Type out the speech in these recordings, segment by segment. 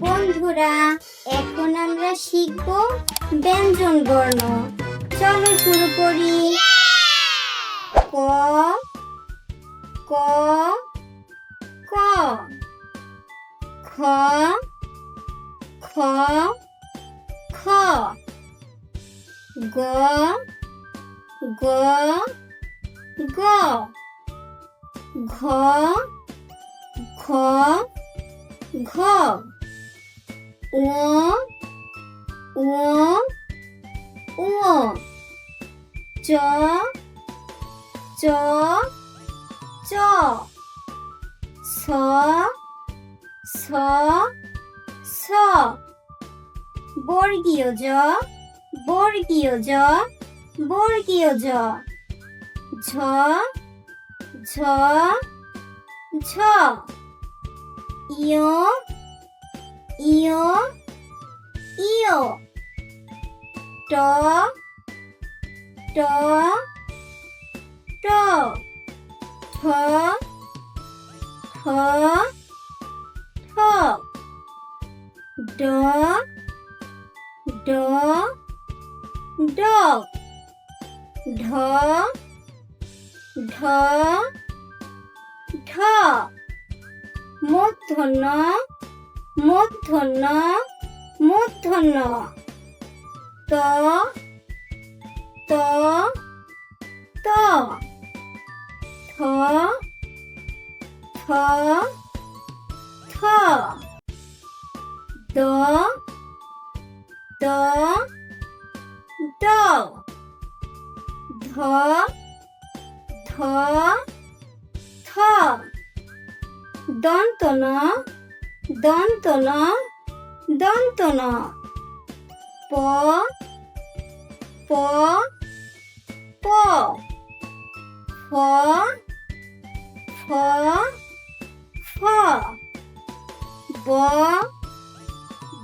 বন্ধুরা, এখন আমরা শিখব ব্যঞ্জন বর্ণ। চলো শুরু করি। ক ক ক, খ খ খ, গ গ গ, ঘ ঘ ঘ, ঙ ঙ ঙ, চ চ চ, ছ ছ ছ, বর্গীয় জ বর্গীয় জ বর্গীয় জ, ঝ ঝ ঝ, ইয় ইয় ইয়, ট ট ট, ঠ ঠ ঠ, ড ড ড, ঢ ঢ ঢ, মূর্ধন্য মূর্ধন্য মূর্ধন্য, ত ত ত, থ থ থ, দ দ দ, ধ ধ ধ, দন্ত ন দন্ত ন দন্ত ন, প প প, ফ ফ ফ, ব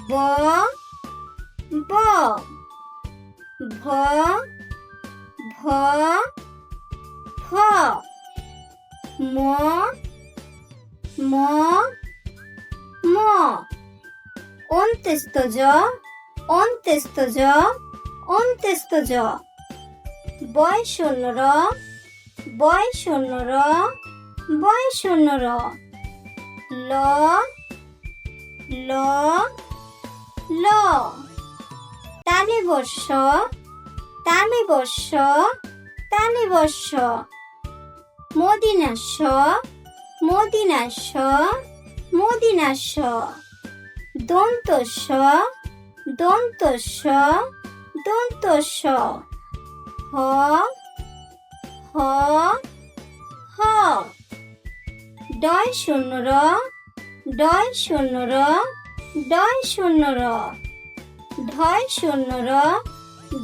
ব ব, ভ ভ ফ, ম ম ম, অন্ত্যেষ্ঠ জ অন্ত্যেষ্ঠ জ অন্ত্যেষ্ঠ জ, বয় শূন্য র বয় শূন্য র বয় শূন্য র, ল ল ল, তালিবর্ষ তালিবর্ষ তালিবর্ষ, মদিনাস্য মদিনাস্য মদিনাস্য, দন্তস্য দন্তস্য দন্তস্য, হ হ হ, ডয় শূন্য র ডয় শূন্য র ডয় শূন্য র, ঢয় শূন্য র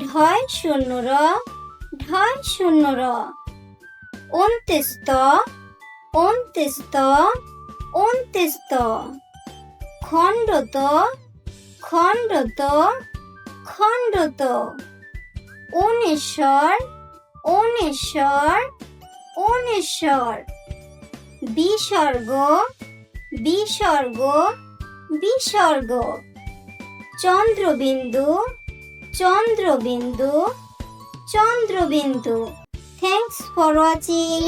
ঢয় শূন্য র ঢয় শূন্য র, অন্ত্যেষ্ঠ অন্ত্যেষ্ঠ অন্ত্যেষ্ঠ, খণ্ডত খণ্ডত খণ্ডত, অনেশ্বর অনেশ্বর অনেশ্বর, বিসর্গ বিসর্গ বিসর্গ, চন্দ্রবিন্দু চন্দ্রবিন্দু চন্দ্রবিন্দু। Thanks for watching.